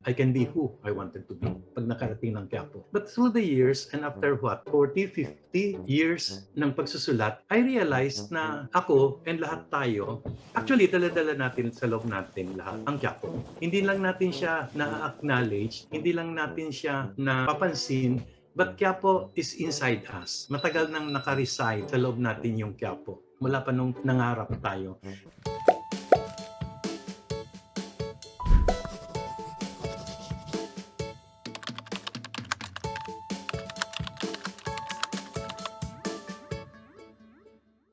I can be who I wanted to be pag nakarating ng Quiapo. But through the years, and after 40, 50 years ng pagsusulat, I realized na ako and lahat tayo, actually, dala-dala natin sa loob natin lahat ang Quiapo. Hindi lang natin siya na-acknowledge, hindi lang natin siya napapansin, but Quiapo is inside us. Matagal nang nakareside sa loob natin yung Quiapo. Mula pa nung nangarap tayo.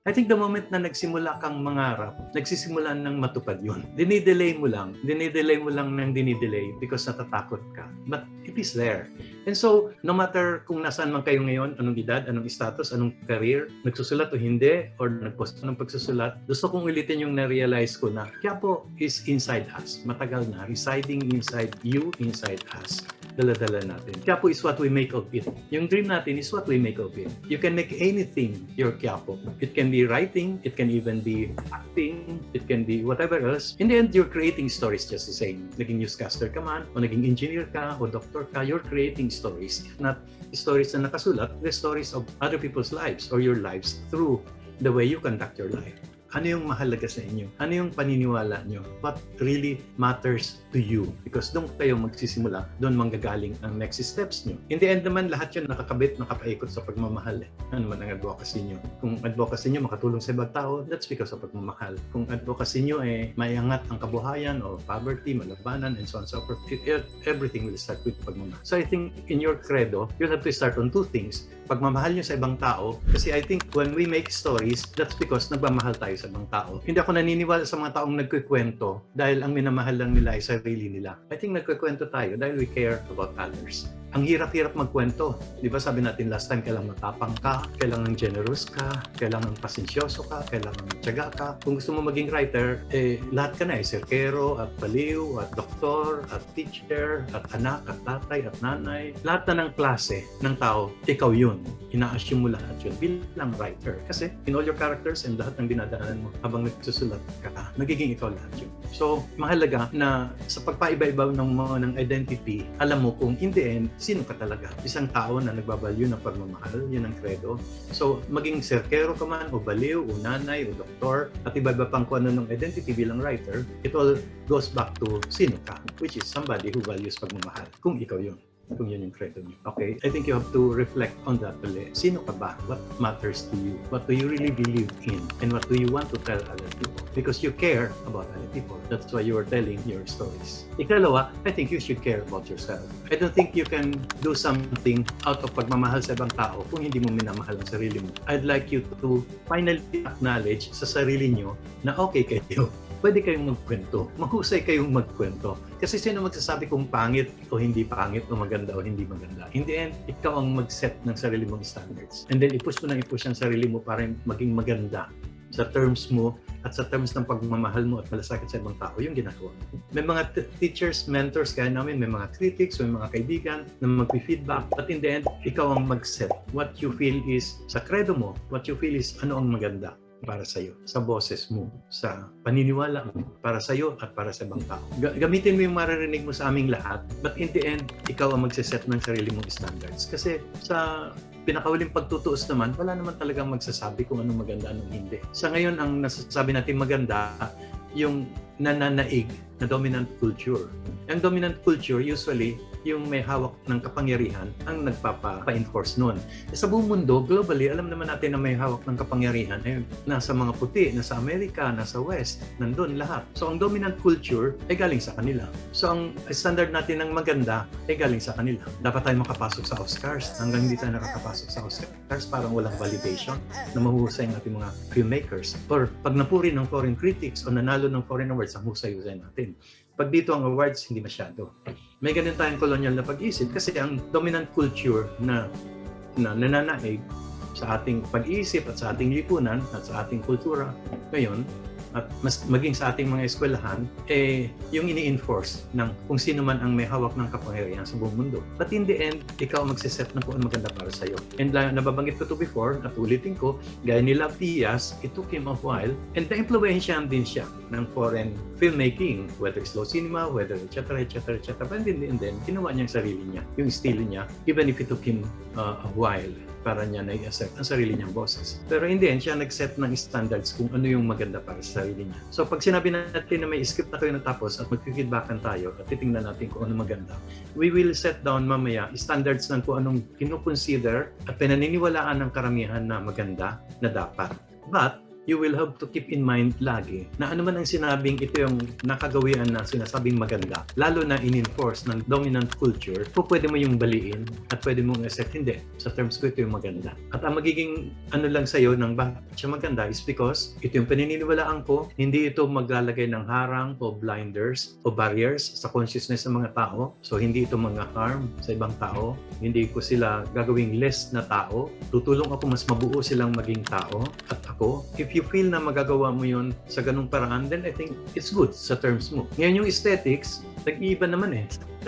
I think the moment na nagsimula kang mangarap, nagsisimula ng matupad yun. Dinidelay mo lang ng dinidelay because natatakot ka. But it is there. And so, no matter kung nasaan man kayo ngayon, anong edad, anong status, anong career, nagsusulat o hindi, or nagpost ng pagsusulat, gusto kong ulitin yung na-realize ko na Quiapo is inside us. Matagal na, residing inside you, inside us. Dala-dala natin. Quiapo is what we make of it. Yung dream natin is what we make of it. You can make anything your Quiapo. It can be writing, it can even be acting, it can be whatever else. In the end, you're creating stories just the same. Naging newscaster ka man, o naging engineer ka, o doctor ka, you're creating stories. If not stories na nakasulat, the stories of other people's lives or your lives through the way you conduct your life. Ano yung mahalaga sa inyo? Ano yung paniniwala nyo? What really matters to you? Because doon kayo magsisimula, doon manggagaling ang next steps nyo. In the end naman, lahat yun nakakabit, nakapaikot sa pagmamahal. Ano man ang advocacy nyo? Kung advocacy nyo makatulong sa ibang tao, that's because of pagmamahal. Kung advocacy nyo maiangat ang kabuhayan o poverty, malabanan, and so on and so forth, everything will start with pagmamahal. So I think in your credo, you have to start on two things. Pagmamahal nyo sa ibang tao, kasi I think when we make stories, that's because nagmamahal tayo sa ibang tao. Hindi ako naniniwala sa mga taong nagkikwento dahil ang minamahal lang nila ay sarili nila. I think nagkikwento tayo dahil we care about others. Ang hirap-hirap magkwento. Di ba sabi natin last time, kailangan matapang ka, kailangan generous ka, kailangan pasensyoso ka, kailangan tiyaga ka. Kung gusto mo maging writer, lahat ka na serkero, at baliw, at doktor, at teacher, at anak, at tatay, at nanay. Lahat na ng klase ng tao, ikaw yun. Ina-assume mo lahat yun bilang writer. Kasi in all your characters and lahat ng dinadaanan mo habang nagsusulat ka, nagiging ikaw lahat yun. So, mahalaga na sa pagpaiba-iba ng identity, alam mo kung in the end, sino ka talaga? Isang tao na nagbabalyo ng pagmamahal, yun ang credo. So, maging serkero ka man, o baliw, o nanay, o doktor, at iba-iba pang kung ano ng identity bilang writer, it all goes back to sino ka, which is somebody who values pagmamahal, kung ikaw yun. Kung yun yung credo niyo. Okay? I think you have to reflect on that ulit. Sino ka ba? What matters to you? What do you really believe in? And what do you want to tell other people? Because you care about other people. That's why you are telling your stories. Ikalawa, I think you should care about yourself. I don't think you can do something out of pagmamahal sa ibang tao kung hindi mo minamahal ang sarili mo. I'd like you to finally acknowledge sa sarili nyo na okay kayo. Pwede kayong magkwento. Mahusay kayong magkwento. Kasi sino magsasabi kung pangit o hindi pangit o maganda o hindi maganda? In the end, ikaw ang mag-set ng sarili mong standards. And then i-push mo ang sarili mo para maging maganda sa terms mo at sa terms ng pagmamahal mo at malasakit sa ibang tao, yung ginagawa. May mga teachers, mentors kaya namin, may mga critics, may mga kaibigan na mag-feedback, but in the end, ikaw ang mag-set. What you feel is, sa credo mo, what you feel is ano ang maganda para sa iyo, sa boses mo, sa paniniwala mo, para sa iyo at para sa ibang tao. Gamitin mo yung maririnig mo sa aming lahat, but in the end, ikaw ang magsiset ng sarili mong standards. Kasi sa pinakahuling pagtutuos naman, wala naman talagang magsasabi kung anong maganda, anong hindi. Sa ngayon, ang nasasabi natin maganda, yung nananaig na dominant culture. Ang dominant culture, usually, yung may hawak ng kapangyarihan ang nagpapa-enforce nun. Sa buong mundo, globally, alam naman natin na may hawak ng kapangyarihan ay nasa mga puti, nasa Amerika, nasa West, nandun lahat. So, ang dominant culture ay galing sa kanila. So, ang standard natin ng maganda ay galing sa kanila. Dapat tayo makapasok sa Oscars. Hanggang hindi tayo nakakapasok sa Oscars, parang walang validation na mahuhusay ng ating mga filmmakers. Or pag napuri ng foreign critics o nanalo ng foreign awards, ang husay-husay natin. Pag dito ang awards, hindi masyado. May ganun tayong kolonyal na pag-isip kasi ang dominant culture na nananaig sa ating pag-iisip at sa ating lipunan at sa ating kultura ngayon at mas maging sa ating mga eskwelahan, yung ini-enforce ng kung sino man ang may hawak ng kapangyarihan sa buong mundo. But in the end, ikaw magsiset ng kung ano maganda para sa'yo. And nababanggit ko to before, at ulitin ko, gaya ni Love Diaz, it took him a while, and na-influensyahan din siya ng foreign filmmaking, whether slow cinema, whether etc. But in the end, ginawa niya ang sarili niya, yung estilo niya, even if it took him a while para niya na-i-accept ang sarili niyang boses. Pero in the end, siya nag-set ng standards kung ano yung maganda para sa sarili niya. So pag sinabi natin na may script na kayo natapos at mag-feedbackan tayo at titingnan natin kung ano maganda, we will set down mamaya standards ng kung anong kinukonsider at pinaniniwalaan ng karamihan na maganda na dapat. But you will have to keep in mind lagi na ano man ang sinabing ito yung nakagawian na sinasabing maganda, lalo na in-enforce ng dominant culture, po pwede mo yung baliin at pwede mong accept, hindi. Sa terms ko, ito yung maganda. At ang magiging ano lang sa'yo ng bakit siya maganda is because ito yung paniniwalaan ko, hindi ito maglalagay ng harang o blinders o barriers sa consciousness ng mga tao. So, hindi ito mga harm sa ibang tao. Hindi ko sila gagawing less na tao. Tutulong ako mas mabuo silang maging tao at ako. If you feel na magagawa mo yun sa ganung paraan, then I think it's good sa terms mo. Ngayon yung aesthetics, nag-iiba naman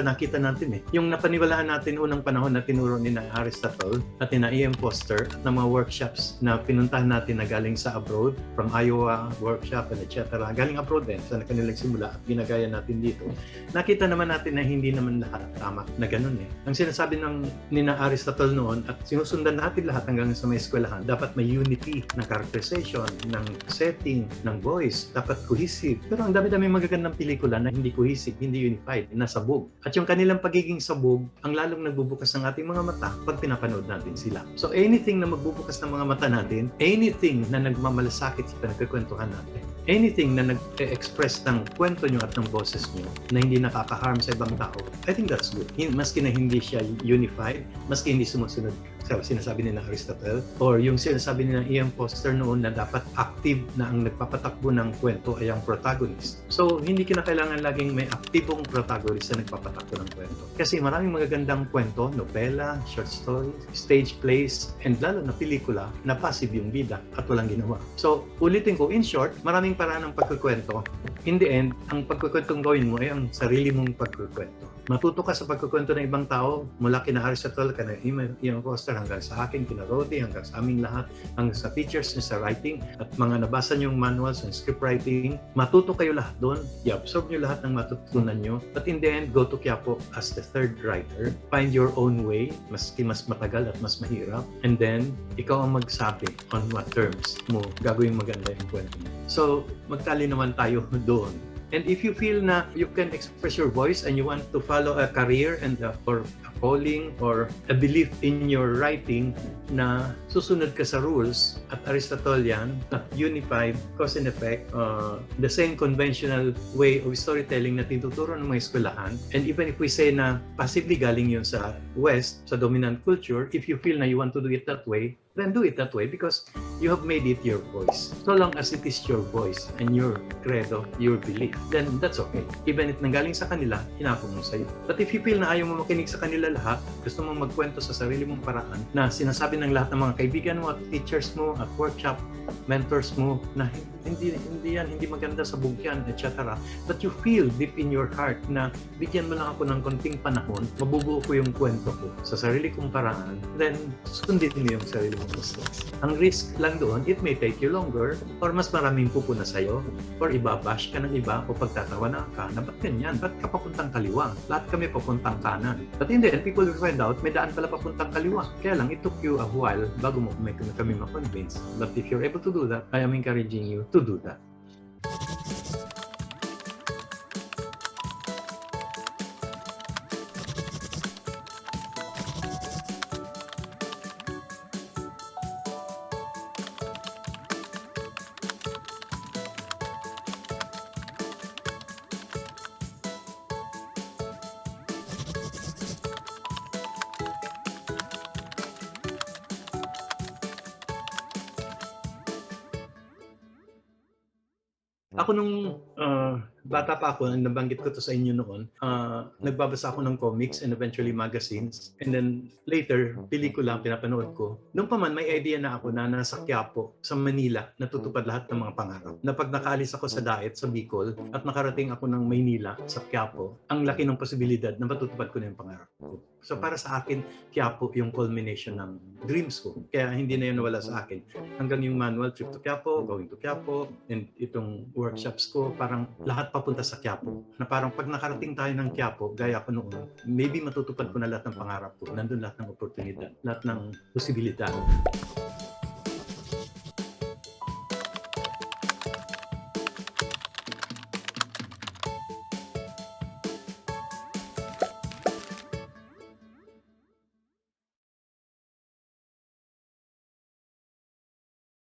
nakita natin yung napaniwalaan natin unang panahon na tinuro ni na Aristotle at ni na E.M. Foster at ng mga workshops na pinuntahan natin na galing sa abroad, from Iowa workshop and etc. Galing abroad din sa kanilang simula at ginagaya natin dito. Nakita naman natin na hindi naman lahat tama na ganun Ang sinasabi ni na Aristotle noon at sinusundan natin lahat hanggang sa may eskwelahan, dapat may unity ng characterization, ng setting, ng voice, dapat cohesive. Pero ang dami-dami magagandang pelikula na hindi cohesive, hindi unified, nasabog. At yung kanilang pagiging sabog, ang lalong nagbubukas ng ating mga mata pag pinapanood natin sila. So anything na magbubukas ng mga mata natin, anything na nagmamalasakit sa pinagkikwentuhan natin, anything na nag-express ng kwento nyo at ng boses nyo na hindi nakaka-harm sa ibang tao, I think that's good. Maski na hindi siya unified, maski hindi sumusunod sa sinasabi ni na Aristotle, or yung sinasabi ni na E.M. Foster noon na dapat active na ang nagpapatakbo ng kwento ay ang protagonist. So, hindi kinakailangan laging may aktibong protagonist na nagpapatakbo ng kwento. Kasi maraming magagandang kwento, nobela, short stories, stage plays, and lalo na pelikula na passive yung bida at walang ginawa. So, ulitin ko, in short, maraming paraan ng pagkukwento. In the end, ang pagkukwentong gawin mo ay ang sarili mong pagkukwento. Matuto ka sa pagkukwento ng ibang tao, mula kina Aristotle, kina E.M. Foster, hanggang sa akin, kina Rodi, hanggang sa aming lahat, hanggang sa teachers niyo sa writing, at mga nabasa niyong manuals and script writing, matuto kayo lahat doon, i-absorb niyo lahat ng matutunan niyo, but in the end, go to Quiapo as the third writer, find your own way, maski mas matagal at mas mahirap, and then, ikaw ang magsabi on what terms mo gagawin maganda yung kwento mo. So, magtali naman tayo doon. And if you feel na you can express your voice and you want to follow a career and or a calling or a belief in your writing na susunod ka sa rules at Aristotelian at unified cause and effect, the same conventional way of storytelling na tinuturo ng mga eskwelahan, and even if we say na passively galing yun sa West, sa dominant culture, if you feel na you want to do it that way, then do it that way because you have made it your voice. So long as it is your voice and your credo, your belief, then that's okay. Even if nanggaling sa kanila, hinapon mo sa'yo. But if you feel na ayaw mo makinig sa kanila lahat, gusto mong magkwento sa sarili mong paraan na sinasabi ng lahat ng mga kaibigan mo at teachers mo at workshop mentors mo na hindi maganda sa bugyan, etc. But you feel deep in your heart na bigyan mo lang ako ng konting panahon, mabubuo ko yung kwento ko sa sarili kong paraan, then sundin mo yung sarili mong mistakes. Ang risk lang doon, it may take you longer or mas maraming pupuna sa'yo or ibabash ka ng iba o pagtatawanan ka na ba't ganyan? Ba't ka papuntang kaliwa? Lahat kami papuntang kanan. But in the end, people will find out may daan pala papuntang kaliwa. Kaya lang, it took you a while bago mo kami ma-convince. But if you're able to do that, I am encouraging you to do that. Ako nung bata pa ako, nabanggit ko to sa inyo noon, nagbabasa ako ng comics and eventually magazines. And then later, pelikula pinapanood ko. Noong pa man, may idea na ako na nasa Quiapo, sa Manila, natutupad lahat ng mga pangarap. Na pag nakaalis ako sa Daet, sa Bicol, at nakarating ako ng Maynila, sa Quiapo, ang laki ng posibilidad na matutupad ko na yung pangarap ko. So para sa akin, Quiapo yung culmination ng dreams ko. Kaya hindi na yun nawala sa akin. Hanggang yung manual trip to Quiapo, going to Quiapo, and itong workshops ko, parang lahat papunta sa Quiapo. Na parang pag nakarating tayo ng Quiapo, gaya ko noon, maybe matutupad ko na lahat ng pangarap ko. Nandun lahat ng oportunidad, lahat ng posibilidad.